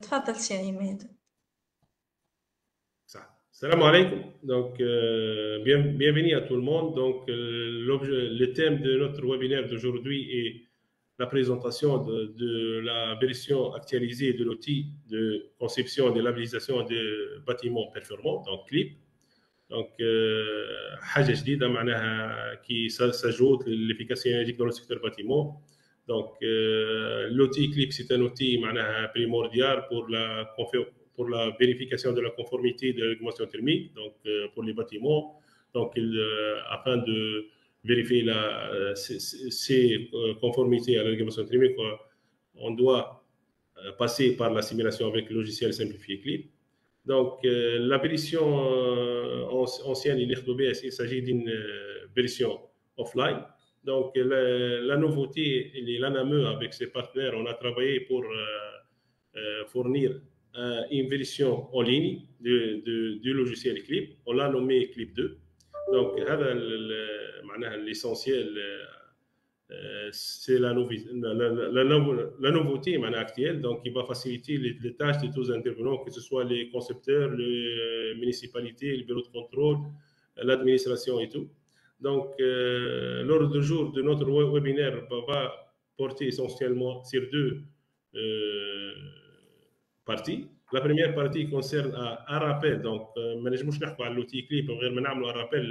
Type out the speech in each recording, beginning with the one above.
تفضل سي عماد. Salam alaikum. Donc, bienvenue à tout le monde. Donc, le thème de notre webinaire d'aujourd'hui est la présentation de la version actualisée de l'outil de conception et de labellisation des bâtiments performants, donc CLIP. Donc, حاجة جديدة معناها qui s'ajoute l'efficacité énergétique dans le secteur bâtiment. Donc, l'outil CLIP, c'est un outil معناها primordial pour la vérification de la conformité de la régulation thermique, donc pour les bâtiments, donc afin de vérifier ces conformités à la régulation thermique, on doit passer par la simulation avec le logiciel simplifié CLIP. Donc la version ancienne il s'agit d'une version offline. Donc la nouveauté, l'ANAME avec ses partenaires, on a travaillé pour fournir une version en ligne du logiciel Clip. On l'a nommé Clip 2. Donc, l'essentiel, c'est la nouveauté actuelle, donc qui va faciliter les tâches de tous les intervenants, que ce soit les concepteurs, les municipalités, les bureaux de contrôle, l'administration et tout. Donc, l'ordre du jour de notre webinaire va porter essentiellement sur deux partie. La première partie concerne un rappel. Donc, ما نجموش نحكوا على l'outil Clip غير ما نعملوا un rappel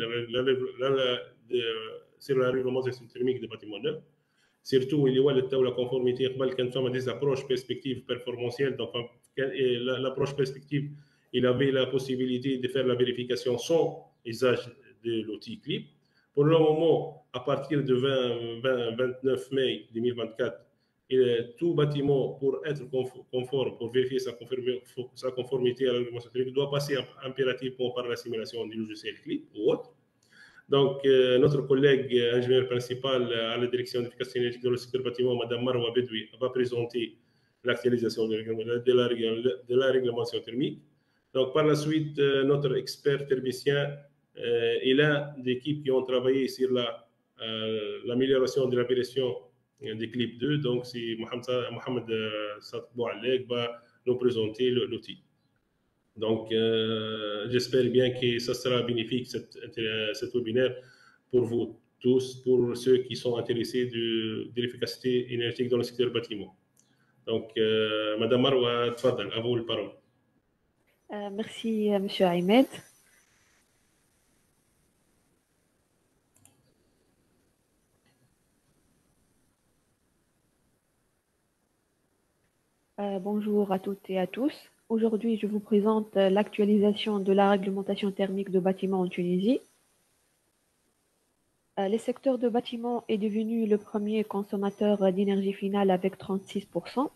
sur la réglementation thermique des bâtiments neufs. Surtout, il y a la conformité قبل كان فما des approches perspectives performantielles. Donc, l'approche perspective, il avait la possibilité de faire la vérification sans usage de l'outil Clip. Pour le moment, à partir de 29 mai 2024, tout bâtiment, pour être conforme, pour vérifier sa conformité à la réglementation thermique, doit passer impérativement par la simulation du logiciel CLIP ou autre. Donc, notre collègue ingénieur principal à la direction d'efficacité énergétique dans le secteur bâtiment, Mme Marwa Bedoui, va présenter l'actualisation de la réglementation thermique. Donc, par la suite, notre expert thermicien et l'un d'équipes qui ont travaillé sur l'amélioration de la version des Clip 2. Donc, c'est Mohamed Sadboualek va nous présenter l'outil. Donc, j'espère bien que ça sera bénéfique, cet webinaire, pour vous tous, pour ceux qui sont intéressés de l'efficacité énergétique dans le secteur bâtiment. Donc, Madame Marwa, tfadal, à vous la parole. Merci, Monsieur Ahmed. Bonjour à toutes et à tous. Aujourd'hui, je vous présente l'actualisation de la réglementation thermique de bâtiments en Tunisie. Le secteur de bâtiment est devenu le premier consommateur d'énergie finale avec 36%.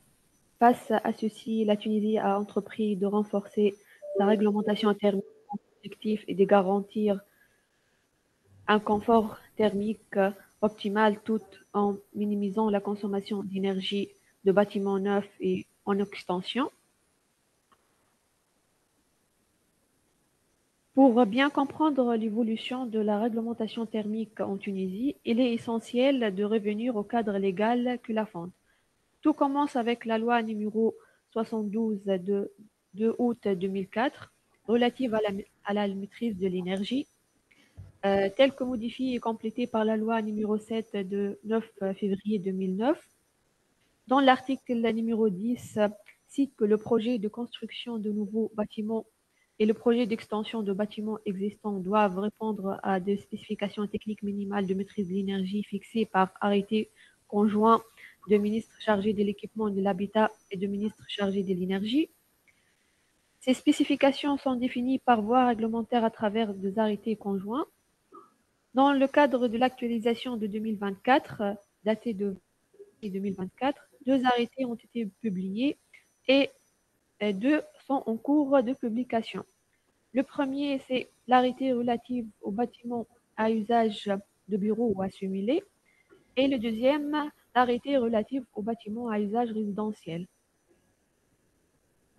Face à ceci, la Tunisie a entrepris de renforcer sa réglementation thermique objectif et de garantir un confort thermique optimal tout en minimisant la consommation d'énergie de bâtiments neufs et en extension. Pour bien comprendre l'évolution de la réglementation thermique en Tunisie, il est essentiel de revenir au cadre légal qui la fonde. Tout commence avec la loi numéro 72 de 2 août 2004 relative à la maîtrise de l'énergie, telle que modifiée et complétée par la loi numéro 7 de 9 février 2009. Dans l'article numéro 10, cite que le projet de construction de nouveaux bâtiments et le projet d'extension de bâtiments existants doivent répondre à des spécifications techniques minimales de maîtrise de l'énergie fixées par arrêté conjoint de ministres chargés de l'équipement et de l'habitat et de ministres chargés de l'énergie. Ces spécifications sont définies par voie réglementaire à travers des arrêtés conjoints. Dans le cadre de l'actualisation de 2024, datée de 2024, 2 arrêtés ont été publiés et 2 sont en cours de publication. Le premier, c'est l'arrêté relatif aux bâtiments à usage de bureaux ou assimilés, et le deuxième, l'arrêté relatif aux bâtiments à usage résidentiel.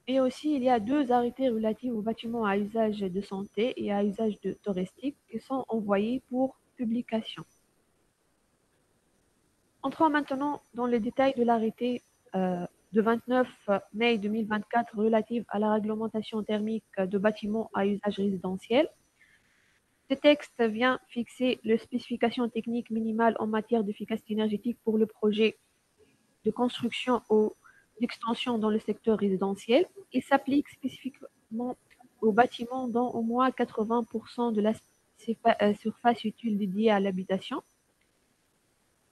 Et aussi, il y a 2 arrêtés relatifs aux bâtiments à usage de santé et à usage touristique qui sont envoyés pour publication. Entrons maintenant dans les détails de l'arrêté de 29 mai 2024 relative à la réglementation thermique de bâtiments à usage résidentiel. Ce texte vient fixer les spécifications techniques minimales en matière d'efficacité énergétique pour le projet de construction ou d'extension dans le secteur résidentiel. Il s'applique spécifiquement aux bâtiments dont au moins 80% de la surface utile dédiée à l'habitation.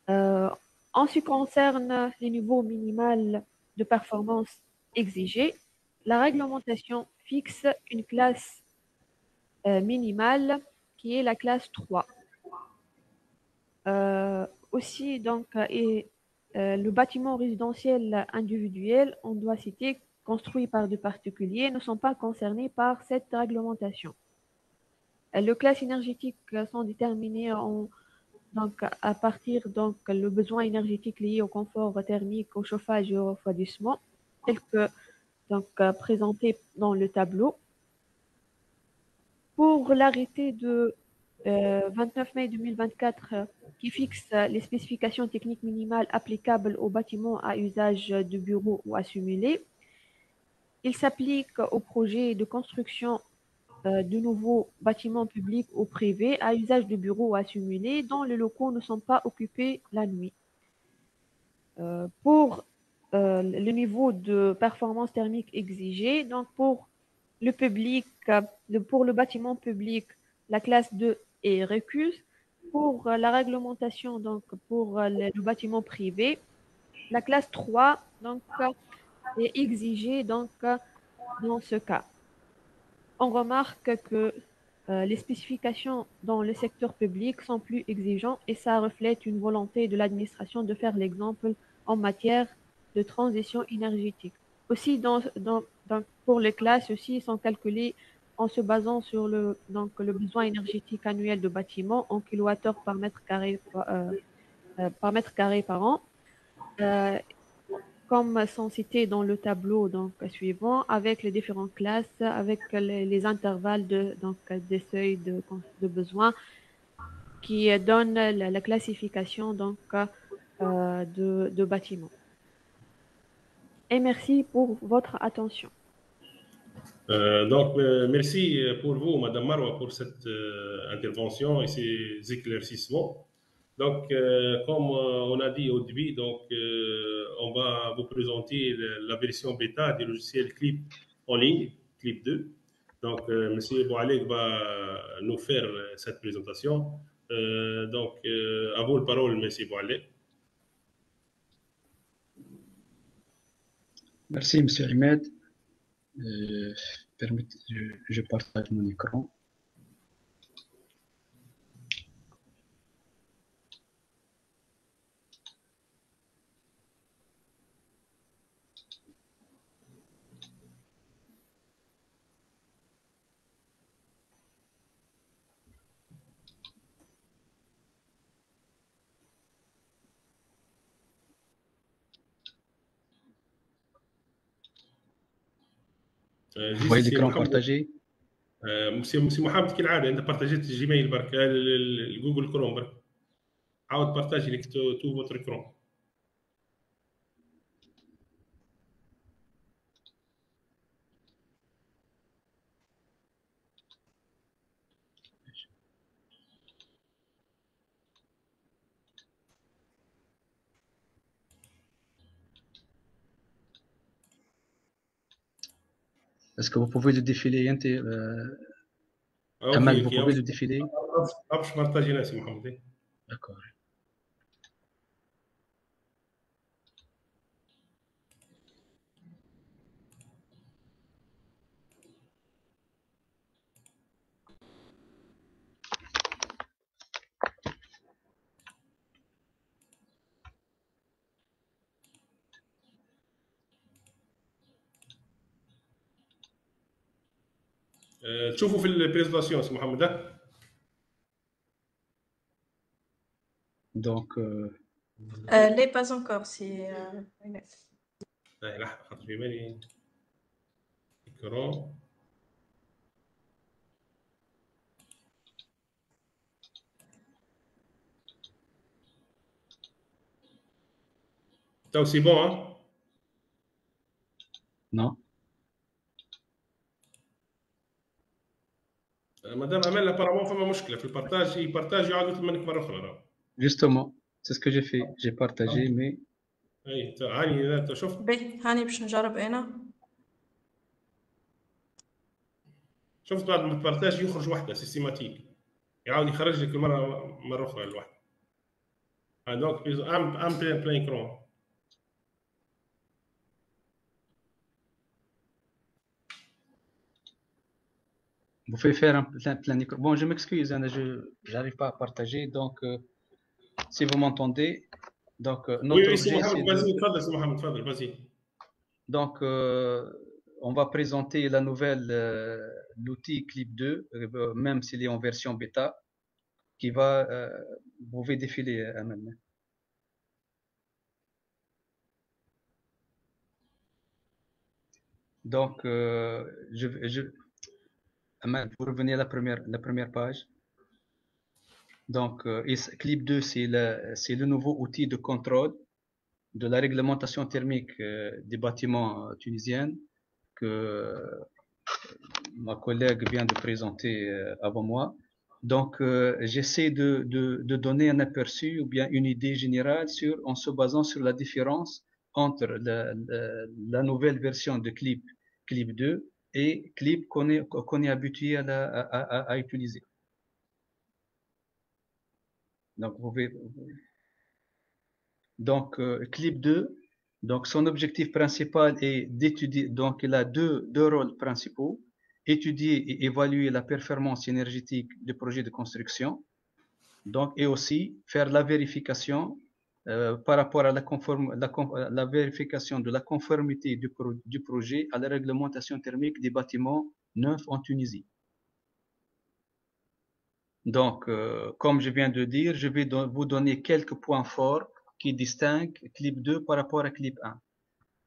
En ce qui concerne les niveaux minimaux de performance exigés, la réglementation fixe une classe minimale qui est la classe 3. Aussi, donc, le bâtiment résidentiel individuel, on doit citer, construit par des particuliers, ne sont pas concernés par cette réglementation. Les classes énergétiques sont déterminées donc, à partir le besoin énergétique lié au confort thermique, au chauffage et au refroidissement, tel que présenté dans le tableau. Pour l'arrêté de 29 mai 2024 qui fixe les spécifications techniques minimales applicables aux bâtiments à usage de bureaux ou assimilés, il s'applique aux projets de construction de nouveaux bâtiments publics ou privés à usage de bureaux ou assimilés dont les locaux ne sont pas occupés la nuit. Pour le niveau de performance thermique exigé, donc pour le public, pour le bâtiment public, la classe 2 est récuse. Pour la réglementation, donc pour le bâtiment privé, la classe 3 donc, est exigée donc, dans ce cas. On remarque que les spécifications dans le secteur public sont plus exigeantes et ça reflète une volonté de l'administration de faire l'exemple en matière de transition énergétique. Aussi, pour les classes, aussi, sont calculées en se basant sur le besoin énergétique annuel de bâtiment en kilowattheure par mètre carré par an. Comme sont cités dans le tableau suivant, avec les différentes classes, avec les intervalles des seuils de besoin qui donnent la classification de bâtiments. Et merci pour votre attention. Merci pour vous, Madame Marwa, pour cette intervention et ces éclaircissements. Donc, comme on a dit au début, on va vous présenter la version bêta du logiciel Clip en ligne, Clip 2. Donc, Monsieur Boualek va nous faire cette présentation. À vous la parole, Monsieur Boualek. Merci, Monsieur Ahmed. Je partage mon écran. Vous voyez l'écran partagé? مسي محمد كالعاده انت بارتاجيت الجيميل برك الجوجل كروم برك عاود بارتاجي لك تو فوتر كروم. Est-ce que vous pouvez le défiler Amal, vous pouvez le défiler? باش بارتاجي ناسي محمد. D'accord. تشوفوا في البريزونطاسيون سي محمد. Donc, les pas encore, c'est لحظه خاطر في بالي écran. تو سي بون. Non. مدام امال apparemment فما مشكله في البارتاج يبارتاج يعاود يطلب منك مره اخرى. Justement, c'est ce que j'ai fait. J'ai partagé, mais اي هاني انت شفت باهي هاني باش نجرب انا. شفت بعد ما البارتاج يخرج وحده سيستيماتيك يعاود يخرج لك مره اخرى الواحد. دونك ام بلين كرون. vous pouvez faire un plein écran. Bon, je m'excuse, je n'arrive pas à partager. Donc, si vous m'entendez, donc notre objet, c'est de... Donc, on va présenter la nouvelle, l'outil Clip 2, même s'il est en version bêta, qui va, vous pouvez défiler maintenant. Donc, vous revenez à la première page. Donc, Clip 2, c'est le nouveau outil de contrôle de la réglementation thermique des bâtiments tunisiens que ma collègue vient de présenter avant moi. Donc, j'essaie de donner un aperçu ou bien une idée générale en se basant sur la différence entre la nouvelle version de Clip 2 et Clip qu'on est habitué à utiliser. Donc, donc Clip 2, donc son objectif principal est d'étudier, donc il a deux rôles principaux, étudier et évaluer la performance énergétique du projet de construction, donc, et aussi faire la vérification par rapport à la vérification de la conformité du projet à la réglementation thermique des bâtiments neufs en Tunisie. Donc, comme je viens de dire, je vais vous donner quelques points forts qui distinguent Clip 2 par rapport à Clip 1.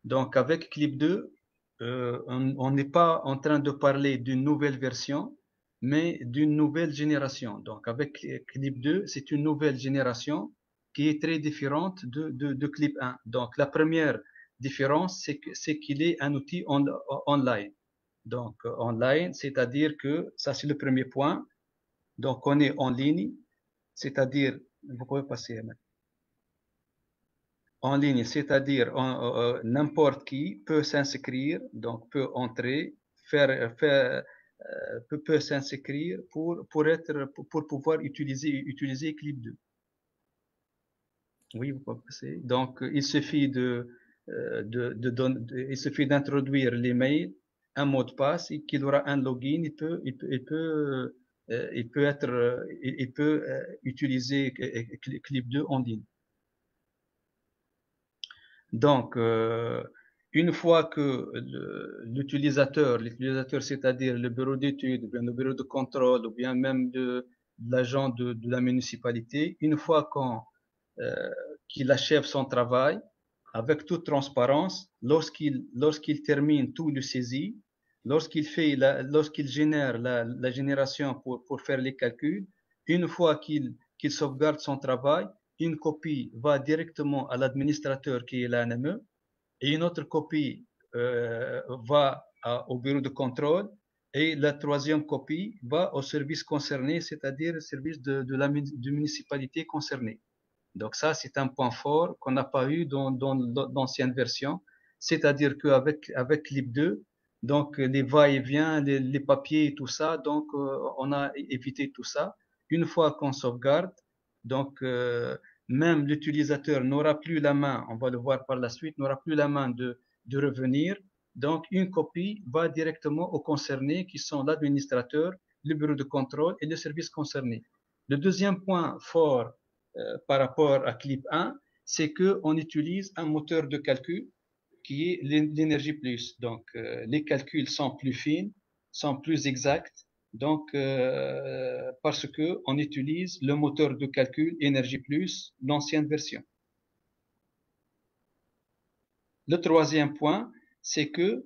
Donc, avec Clip 2, on n'est pas en train de parler d'une nouvelle version, mais d'une nouvelle génération. Donc, avec Clip 2, c'est une nouvelle génération qui est très différente de Clip 1. Donc, la première différence, c'est qu'il est un outil online. Donc, online, c'est-à-dire que, ça c'est le premier point. Donc, on est en ligne, c'est-à-dire, vous pouvez passer en ligne, c'est-à-dire n'importe qui peut s'inscrire, donc peut entrer, peut s'inscrire pour pouvoir utiliser Clip 2. Oui, vous pouvez passer. Donc, il suffit il suffit d'introduire l'email, un mot de passe, et qu'il aura un login, il peut utiliser Clip 2 en ligne. Donc, une fois que l'utilisateur, c'est-à-dire le bureau d'études, ou bien le bureau de contrôle, ou bien même de l'agent de la municipalité, une fois qu'il achève son travail, avec toute transparence, lorsqu'il termine tout le saisie, lorsqu'il génère la génération pour faire les calculs, une fois qu'il sauvegarde son travail, une copie va directement à l'administrateur qui est l'ANME et une autre copie va au bureau de contrôle et la troisième copie va au service concerné, c'est-à-dire le service de la municipalité concernée. Donc ça, c'est un point fort qu'on n'a pas eu dans l'ancienne version, c'est-à-dire qu'avec Clip 2, donc les va-et-vient, les papiers et tout ça, donc on a évité tout ça. Une fois qu'on sauvegarde, donc même l'utilisateur n'aura plus la main, on va le voir par la suite, n'aura plus la main de revenir. Donc une copie va directement aux concernés qui sont l'administrateur, le bureau de contrôle et le service concerné. Le deuxième point fort par rapport à Clip 1, c'est qu'on utilise un moteur de calcul qui est l'énergie plus. Donc, les calculs sont plus fins, sont plus exacts, donc parce que on utilise le moteur de calcul énergie plus, l'ancienne version. Le troisième point, c'est que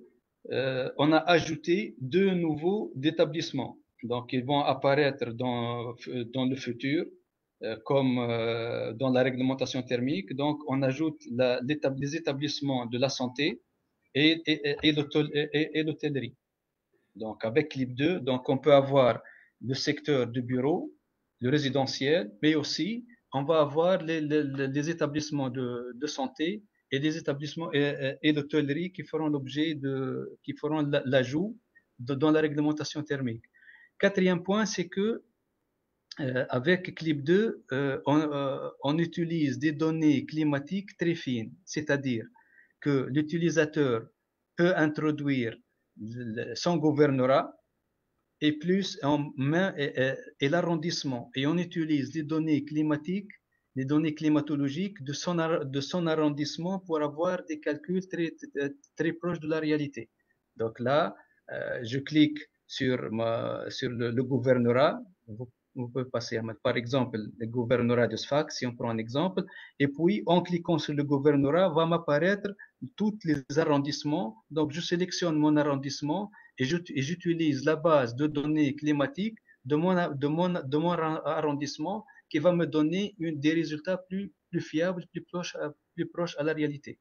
on a ajouté deux nouveaux établissements. Donc, ils vont apparaître dans le futur. Comme dans la réglementation thermique. Donc, on ajoute les établissements de la santé et l'hôtellerie. Donc, avec Clip 2, donc on peut avoir le secteur du bureau, le résidentiel, mais aussi on va avoir les établissements de santé et les établissements et l'hôtellerie qui feront l'objet qui feront l'ajout dans la réglementation thermique. Quatrième point, c'est que avec Clip 2, on utilise des données climatiques très fines, c'est-à-dire que l'utilisateur peut introduire son gouvernorat et plus et l'arrondissement, et on utilise les données climatiques, les données climatologiques de son arrondissement pour avoir des calculs très proches de la réalité. Donc là, je clique sur le gouvernorat. Vous pouvez passer, par exemple, le gouvernorat de Sfax, si on prend un exemple, et puis en cliquant sur le gouvernorat, va m'apparaître tous les arrondissements. Donc je sélectionne mon arrondissement et j'utilise la base de données climatiques de mon arrondissement qui va me donner des résultats plus fiables, plus proches à la réalité.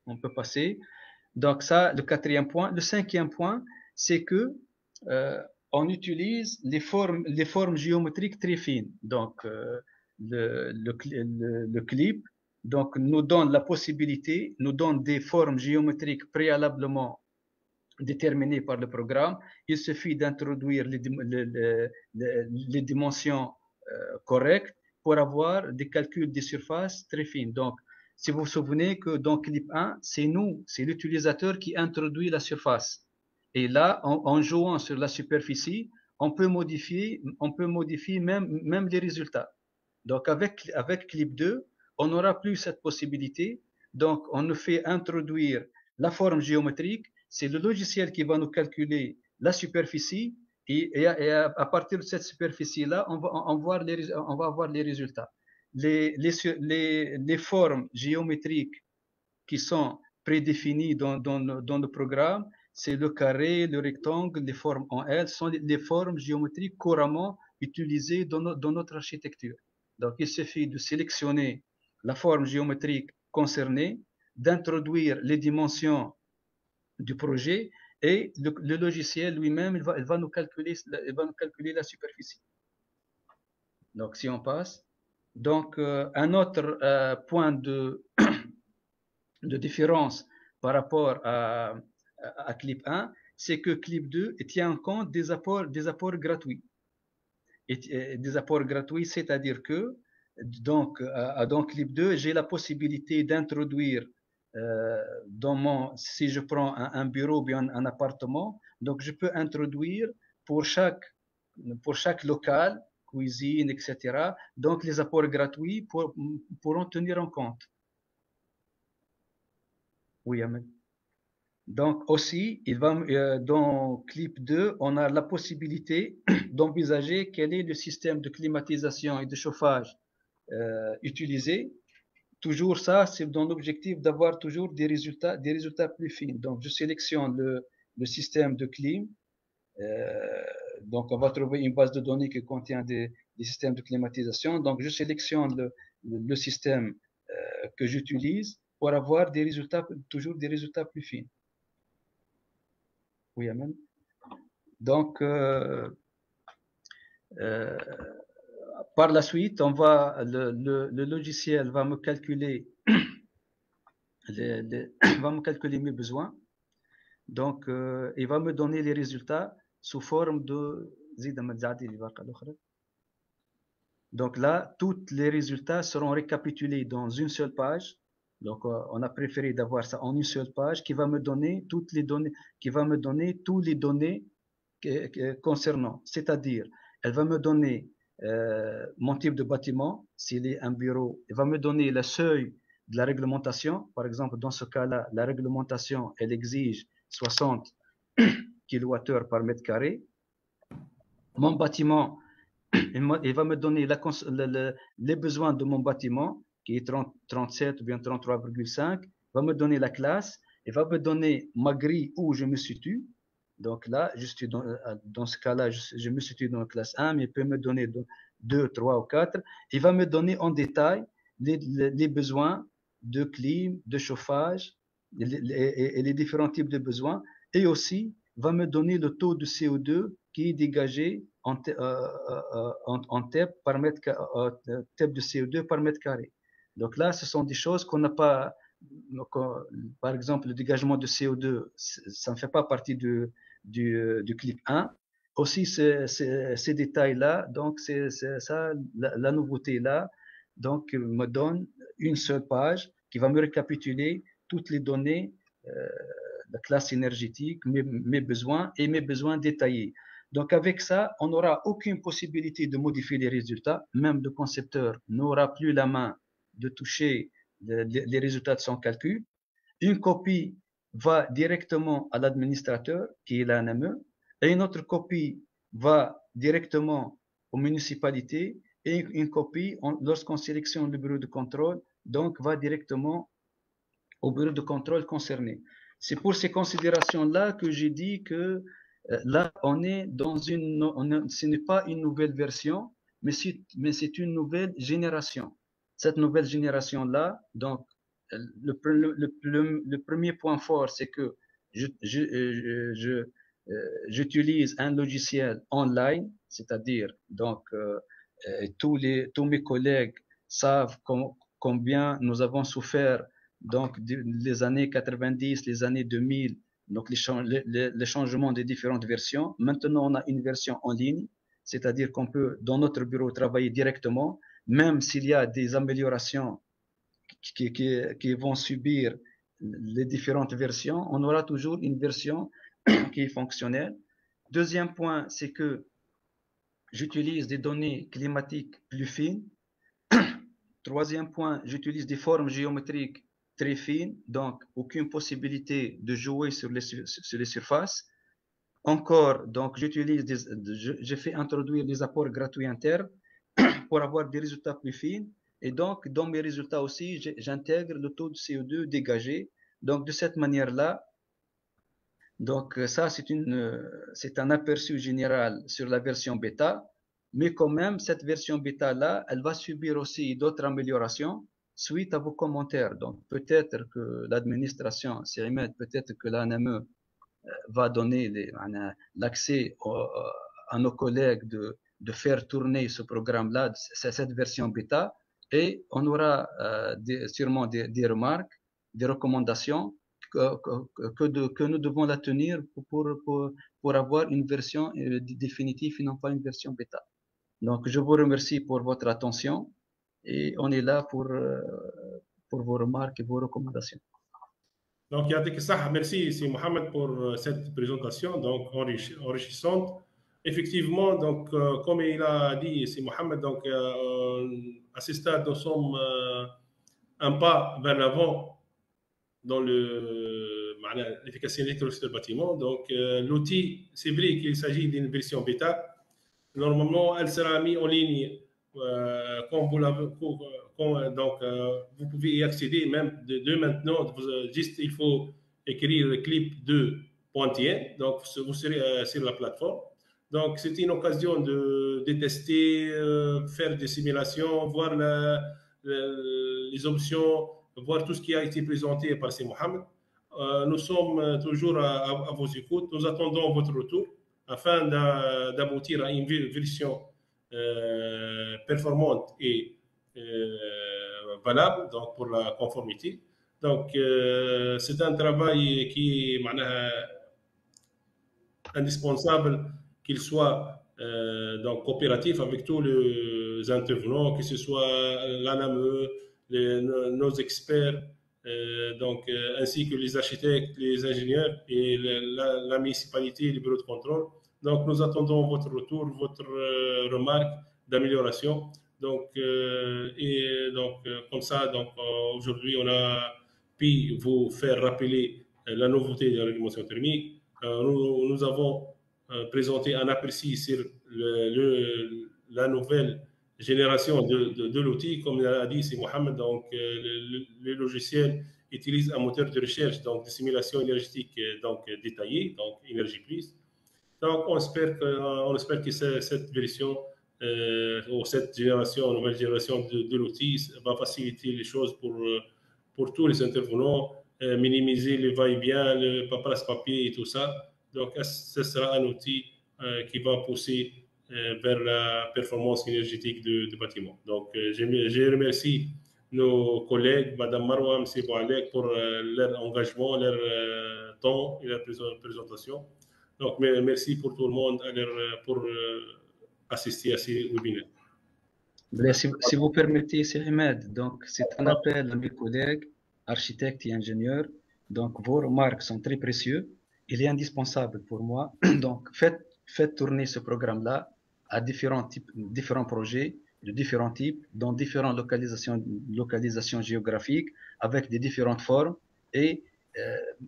On peut passer. Donc ça, le quatrième point. Le cinquième point, c'est que on utilise les formes géométriques très fines. Donc le clip donc nous donne la possibilité, nous donne des formes géométriques préalablement déterminées par le programme. Il suffit d'introduire les dimensions correctes pour avoir des calculs des surfaces très fines. Donc, si vous vous souvenez que dans Clip 1, c'est l'utilisateur qui introduit la surface. Et là, en jouant sur la superficie, on peut modifier même les résultats. Donc, avec Clip 2, on n'aura plus cette possibilité. Donc, on nous fait introduire la forme géométrique. C'est le logiciel qui va nous calculer la superficie. Et à partir de cette superficie-là, on va avoir les résultats. Les formes géométriques qui sont prédéfinies dans le programme, c'est le carré, le rectangle, les formes en L, sont les formes géométriques couramment utilisées dans notre architecture. Donc, il suffit de sélectionner la forme géométrique concernée, d'introduire les dimensions du projet et le logiciel lui-même, il va nous calculer la superficie. Donc, si on passe. Donc, un autre point de différence par rapport à Clip 1, c'est que Clip 2 tient compte des apports gratuits. Et des apports gratuits, c'est-à-dire que donc, dans Clip 2, j'ai la possibilité d'introduire si je prends un bureau ou bien un appartement, donc je peux introduire pour chaque local, cuisine, etc. Donc les apports gratuits pourront tenir en compte. Oui, Ahmed. Donc aussi, dans Clip 2, on a la possibilité d'envisager quel est le système de climatisation et de chauffage utilisé. Toujours ça, c'est dans l'objectif d'avoir toujours des résultats plus fins. Donc, je sélectionne le système de clim. Donc, on va trouver une base de données qui contient des systèmes de climatisation. Donc, je sélectionne le système que j'utilise pour avoir toujours des résultats plus fins. Oui, Amen. Donc, par la suite, le logiciel va me calculer mes besoins. Donc, il va me donner les résultats sous forme de... Donc là, tous les résultats seront récapitulés dans une seule page. Donc, on a préféré d'avoir ça en une seule page qui va me donner toutes les données, concernant. C'est-à-dire, elle va me donner mon type de bâtiment, s'il est un bureau. Elle va me donner le seuil de la réglementation. Par exemple, dans ce cas-là, la réglementation, elle exige 60 kWh par mètre carré. Mon bâtiment, il va me donner les besoins de mon bâtiment, qui est 37 ou bien 33,5. Il va me donner la classe. Il va me donner ma grille où je me situe. Donc là, je suis dans ce cas-là, je me situe dans la classe 1, mais il peut me donner 2, 3 ou 4. Il va me donner en détail les besoins de clim, de chauffage et les différents types de besoins, et aussi va me donner le taux de CO2 qui est dégagé en TEP par TEP de CO2 par mètre carré. Donc là, ce sont des choses qu'on n'a pas. Donc, par exemple, le dégagement de CO2, ça ne fait pas partie du clip 1. Aussi, ces détails-là, donc c'est ça, la nouveauté là, donc me donne une seule page qui va me récapituler toutes les données, la classe énergétique, mes besoins et mes besoins détaillés. Donc avec ça, on n'aura aucune possibilité de modifier les résultats. Même le concepteur n'aura plus la main de toucher les résultats de son calcul. Une copie va directement à l'administrateur, qui est la NME, et une autre copie va directement aux municipalités, et une copie, lorsqu'on sélectionne le bureau de contrôle, donc va directement au bureau de contrôle concerné. C'est pour ces considérations-là que j'ai dit que là, on est dans ce n'est pas une nouvelle version, mais c'est une nouvelle génération. Cette nouvelle génération-là, donc, le premier point fort, c'est que j'utilise un logiciel online, c'est-à-dire, donc, tous mes collègues savent combien nous avons souffert donc les années 90, les années 2000, donc les changements des différentes versions. Maintenant, on a une version en ligne, c'est-à-dire qu'on peut, dans notre bureau, travailler directement, même s'il y a des améliorations qui vont subir les différentes versions, on aura toujours une version qui est fonctionnelle. Deuxième point, c'est que j'utilise des données climatiques plus fines. Troisième point, j'utilise des formes géométriques très fines, donc aucune possibilité de jouer sur les surfaces. Encore, donc je fais introduire des apports gratuits internes pour avoir des résultats plus fins. Et donc, dans mes résultats aussi, j'intègre le taux de CO2 dégagé. Donc, de cette manière-là, donc ça, c'est un aperçu général sur la version bêta. Mais quand même, cette version bêta-là, elle va subir aussi d'autres améliorations suite à vos commentaires. Donc, peut-être que l'administration, peut-être que l'ANME va donner l'accès à nos collègues de faire tourner ce programme-là, cette version bêta, et on aura sûrement des remarques, des recommandations que nous devons la tenir pour avoir une version définitive et non pas une version bêta. Donc, je vous remercie pour votre attention et on est là pour vos remarques et vos recommandations. Donc, merci, c'est Mohamed, pour cette présentation donc enrichissante. Effectivement, donc, comme il a dit, c'est Mohamed, donc, à ce stade, nous sommes un pas vers l'avant dans l'efficacité électrique du bâtiment. Donc, l'outil, c'est vrai qu'il s'agit d'une version bêta. Normalement, elle sera mise en ligne quand vous l'avez. Donc, vous pouvez y accéder même de maintenant. Juste, il faut écrire le clip de Pointien. Donc, vous serez sur la plateforme. Donc, c'est une occasion de tester, faire des simulations, voir les options, voir tout ce qui a été présenté par C. Mohamed. Nous sommes toujours à vos écoutes. Nous attendons votre retour afin d'aboutir à une version performante et valable donc pour la conformité. Donc, c'est un travail qui est indispensable qu'il soit donc coopératif avec tous les intervenants, que ce soit l'ANAME, nos experts, donc, ainsi que les architectes, les ingénieurs et la municipalité, les bureaux de contrôle. Donc, nous attendons votre retour, votre remarque d'amélioration. Donc, comme ça, donc, aujourd'hui, on a pu vous faire rappeler la nouveauté de la réglementation thermique. Nous avons présenté un aperçu sur la nouvelle génération de l'outil. Comme l'a dit c'est Mohamed, donc le logiciel utilise un moteur de recherche, donc de simulation énergétique donc détaillée, donc Energy Plus. Donc on espère que cette version ou cette nouvelle génération de l'outil va faciliter les choses pour tous les intervenants, minimiser le va-et-vient, le paperasse papier et tout ça. Donc, ce sera un outil qui va pousser vers la performance énergétique du bâtiment. Donc, je remercie nos collègues, Madame Marwa, M. Boualek, pour leur engagement, leur temps et leur présentation. Donc, merci pour tout le monde pour assister à ces webinaires. Si vous permettez, c'est Ahmed. Donc, c'est un appel à mes collègues, architectes et ingénieurs. Donc, vos remarques sont très précieuses. Il est indispensable pour moi. Donc, faites tourner ce programme-là à différents projets de différents types, dans différentes localisations géographiques, avec des différentes formes, et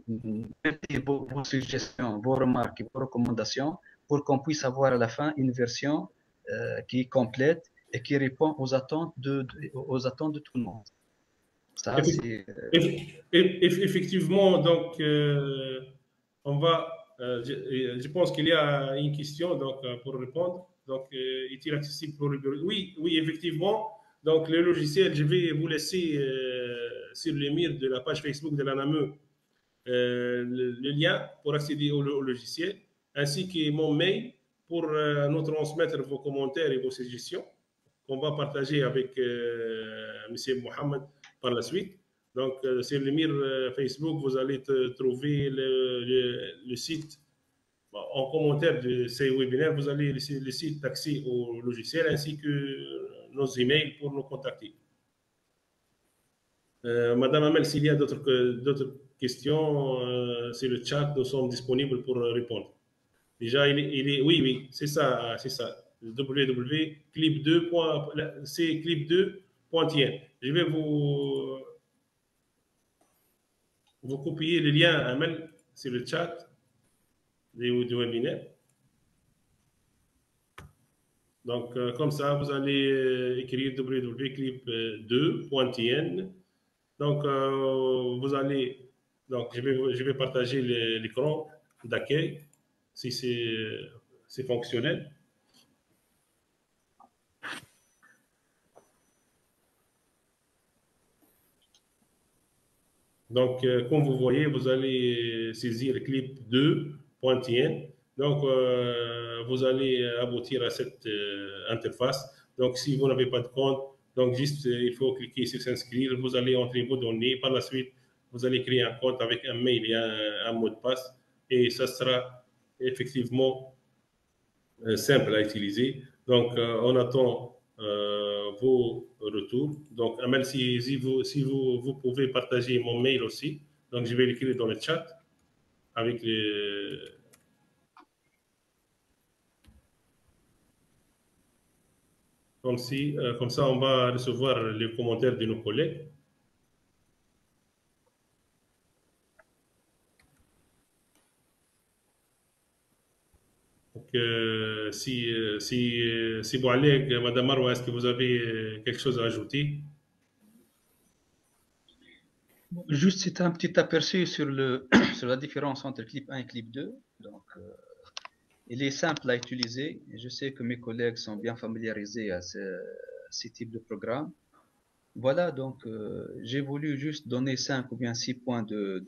mettez vos suggestions, vos remarques et vos recommandations pour qu'on puisse avoir à la fin une version qui est complète et qui répond aux attentes de tout le monde. Ça, c'est... Effectivement, donc, on va... je pense qu'il y a une question donc, pour répondre. Donc, est-il accessible pour le bureau? Oui, effectivement. Donc, le logiciel, je vais vous laisser sur le mur de la page Facebook de l'ANAME le lien pour accéder au logiciel, ainsi que mon mail pour nous transmettre vos commentaires et vos suggestions qu'on va partager avec M. Mohamed par la suite. Donc, sur le mur Facebook, vous allez trouver le site. En commentaire de ces webinaires, vous allez laisser le site d'accès au logiciel ainsi que nos emails pour nous contacter. Madame Amel, s'il y a d'autres questions, c'est le chat, nous sommes disponibles pour répondre. Déjà, oui, c'est ça. www.clip2. C'est clip2.tien. Je vais vous copier le lien, Amel, sur le chat du webinaire. Donc, comme ça, vous allez écrire www.clip2.tn. Donc, vous allez... Donc, je vais partager l'écran d'accueil, si c'est fonctionnel. Donc, comme vous voyez, vous allez saisir clip2.tn. Donc, vous allez aboutir à cette interface. Donc, si vous n'avez pas de compte, donc juste il faut cliquer sur s'inscrire. Vous allez entrer vos données. Par la suite, vous allez créer un compte avec un mail et un mot de passe. Et ça sera effectivement simple à utiliser. Donc, on attend vos retours. Donc, Amel, si vous pouvez partager mon mail aussi, donc je vais l'écrire dans le chat avec les... Comme ça, on va recevoir les commentaires de nos collègues. Donc, si Boualek, Madame Marwa, est-ce que vous avez quelque chose à ajouter? Juste, c'est un petit aperçu sur la différence entre clip 1 et clip 2. Donc, il est simple à utiliser. Et je sais que mes collègues sont bien familiarisés à ces types de programmes. Voilà, donc j'ai voulu juste donner 5 ou bien 6 points de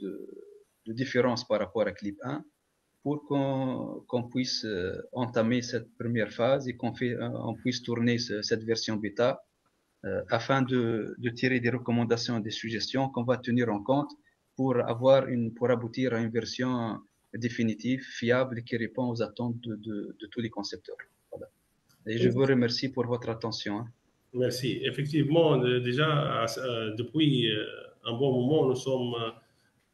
différence par rapport à clip 1 pour qu'on puisse entamer cette première phase et qu'on puisse tourner cette version bêta afin de tirer des recommandations et des suggestions qu'on va tenir en compte pour aboutir à une version définitive, fiable et qui répond aux attentes de tous les concepteurs. Voilà. Et je vous remercie pour votre attention. Merci. Effectivement, déjà, depuis un bon moment, nous sommes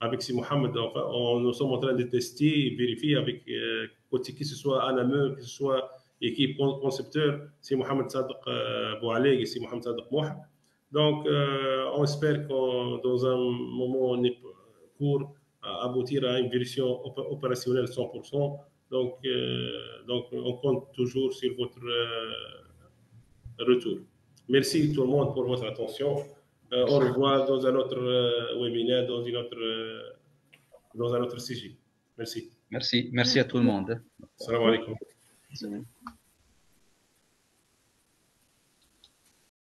avec Si Mohamed, enfin, nous sommes en train de tester, vérifier avec que ce soit ANAME, que ce soit équipe concepteur, Si Mohamed Sadek Boualek et Si Mohamed Sadek Mouh. Donc, on espère que dans un moment court, aboutir à une version opérationnelle 100%. Donc, on compte toujours sur votre retour. Merci tout le monde pour votre attention. Au revoir dans un autre webinaire, dans un autre sujet. Merci. Merci à tout le monde. Salam alaikum.